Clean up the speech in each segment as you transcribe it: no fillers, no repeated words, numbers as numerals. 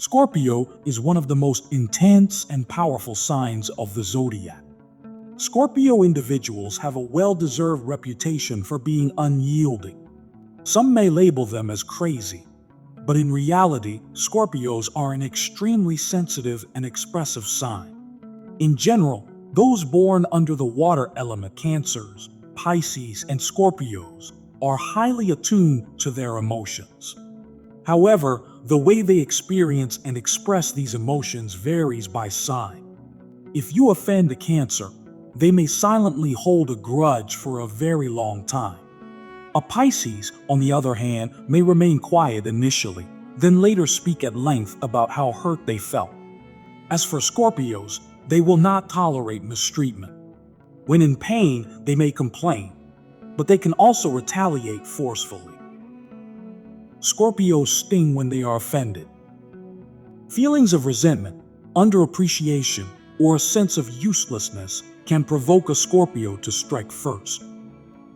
Scorpio is one of the most intense and powerful signs of the zodiac. Scorpio individuals have a well-deserved reputation for being unyielding. Some may label them as crazy, but in reality, Scorpios are an extremely sensitive and expressive sign. In general, those born under the water element Cancers, Pisces, and Scorpios are highly attuned to their emotions. However, the way they experience and express these emotions varies by sign. If you offend a Cancer, they may silently hold a grudge for a very long time. A Pisces, on the other hand, may remain quiet initially, then later speak at length about how hurt they felt. As for Scorpios, they will not tolerate mistreatment. When in pain, they may complain, but they can also retaliate forcefully. Scorpios sting when they are offended. Feelings of resentment, underappreciation, or a sense of uselessness can provoke a Scorpio to strike first.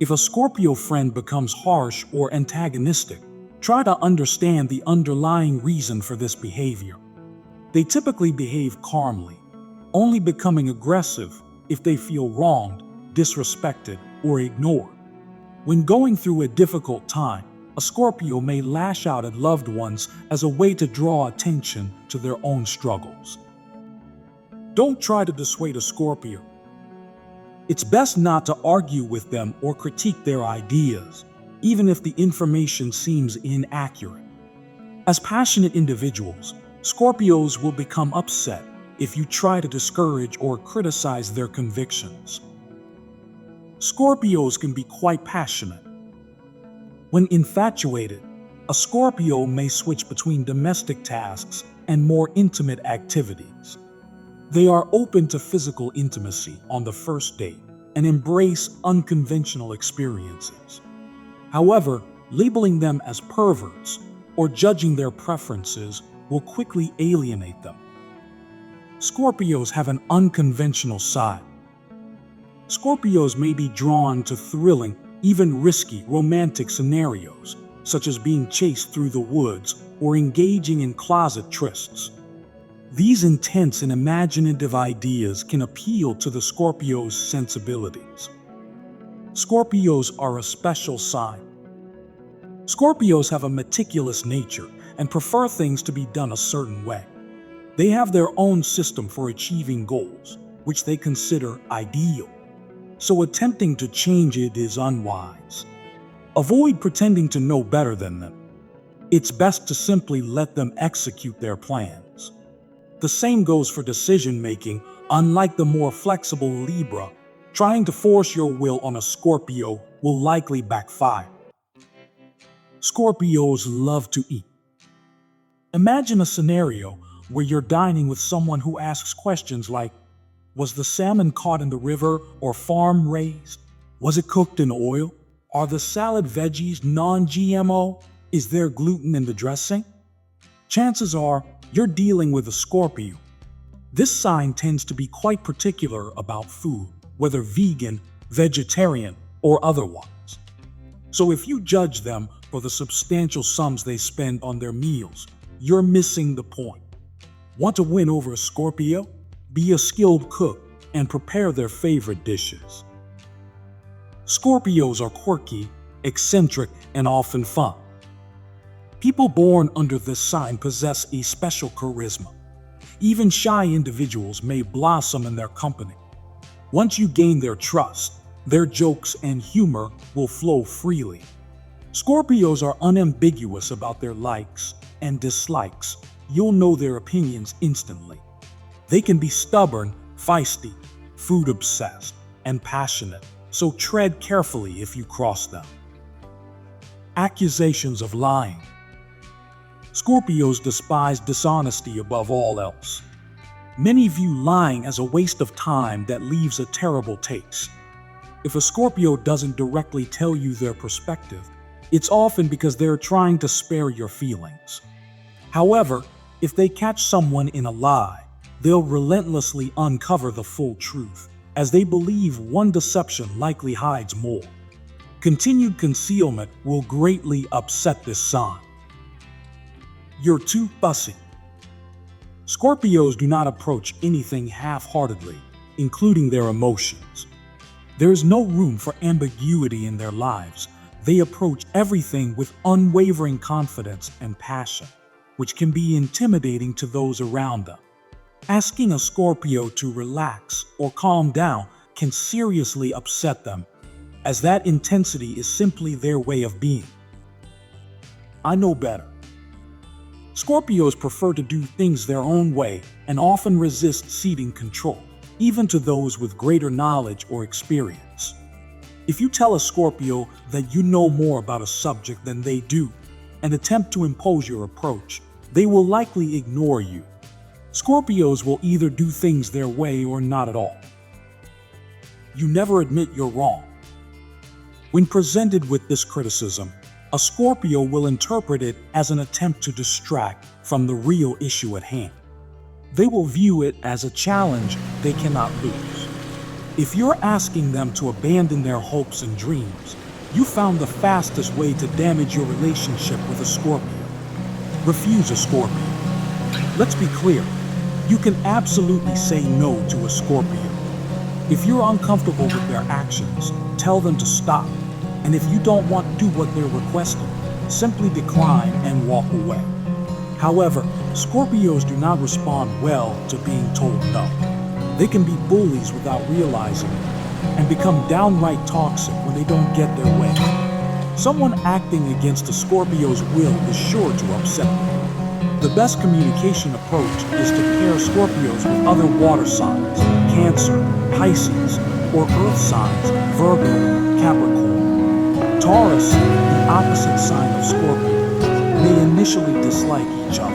If a Scorpio friend becomes harsh or antagonistic, try to understand the underlying reason for this behavior. They typically behave calmly, only becoming aggressive if they feel wronged, disrespected, or ignored. When going through a difficult time, a Scorpio may lash out at loved ones as a way to draw attention to their own struggles. Don't try to dissuade a Scorpio. It's best not to argue with them or critique their ideas, even if the information seems inaccurate. As passionate individuals, Scorpios will become upset if you try to discourage or criticize their convictions. Scorpios can be quite passionate. When infatuated, a Scorpio may switch between domestic tasks and more intimate activities. They are open to physical intimacy on the first date and embrace unconventional experiences. However, labeling them as perverts or judging their preferences will quickly alienate them. Scorpios have an unconventional side. Scorpios may be drawn to thrilling, even risky romantic scenarios, such as being chased through the woods or engaging in closet trysts. These intense and imaginative ideas can appeal to the Scorpio's sensibilities. Scorpios are a special sign. Scorpios have a meticulous nature and prefer things to be done a certain way. They have their own system for achieving goals, which they consider ideal. So attempting to change it is unwise. Avoid pretending to know better than them. It's best to simply let them execute their plans. The same goes for decision-making. Unlike the more flexible Libra, trying to force your will on a Scorpio will likely backfire. Scorpios love to eat. Imagine a scenario where you're dining with someone who asks questions like, was the salmon caught in the river or farm raised? Was it cooked in oil? Are the salad veggies non-GMO? Is there gluten in the dressing? Chances are you're dealing with a Scorpio. This sign tends to be quite particular about food, whether vegan, vegetarian, or otherwise. So if you judge them for the substantial sums they spend on their meals, you're missing the point. Want to win over a Scorpio? Be a skilled cook and prepare their favorite dishes. Scorpios are quirky, eccentric, and often fun. People born under this sign possess a special charisma. Even shy individuals may blossom in their company. Once you gain their trust, their jokes and humor will flow freely. Scorpios are unambiguous about their likes and dislikes. You'll know their opinions instantly. They can be stubborn, feisty, food-obsessed, and passionate, so tread carefully if you cross them. Accusations of lying. Scorpios despise dishonesty above all else. Many view lying as a waste of time that leaves a terrible taste. If a Scorpio doesn't directly tell you their perspective, it's often because they're trying to spare your feelings. However, if they catch someone in a lie, they'll relentlessly uncover the full truth, as they believe one deception likely hides more. Continued concealment will greatly upset this sign. You're too fussy. Scorpios do not approach anything half-heartedly, including their emotions. There is no room for ambiguity in their lives. They approach everything with unwavering confidence and passion, which can be intimidating to those around them. Asking a Scorpio to relax or calm down can seriously upset them, as that intensity is simply their way of being. I know better. Scorpios prefer to do things their own way and often resist ceding control, even to those with greater knowledge or experience. If you tell a Scorpio that you know more about a subject than they do and attempt to impose your approach, they will likely ignore you. Scorpios will either do things their way or not at all. You never admit you're wrong. When presented with this criticism, a Scorpio will interpret it as an attempt to distract from the real issue at hand. They will view it as a challenge they cannot lose. If you're asking them to abandon their hopes and dreams, you found the fastest way to damage your relationship with a Scorpio. Refuse a Scorpio. Let's be clear, you can absolutely say no to a Scorpio. If you're uncomfortable with their actions, tell them to stop. And if you don't want to do what they're requesting, simply decline and walk away. However, Scorpios do not respond well to being told no. They can be bullies without realizing it and become downright toxic when they don't get their way. Someone acting against a Scorpio's will is sure to upset them. The best communication approach is to pair Scorpios with other water signs, Cancer, Pisces, or earth signs, Virgo, Capricorn. Taurus, the opposite sign of Scorpio, may initially dislike each other.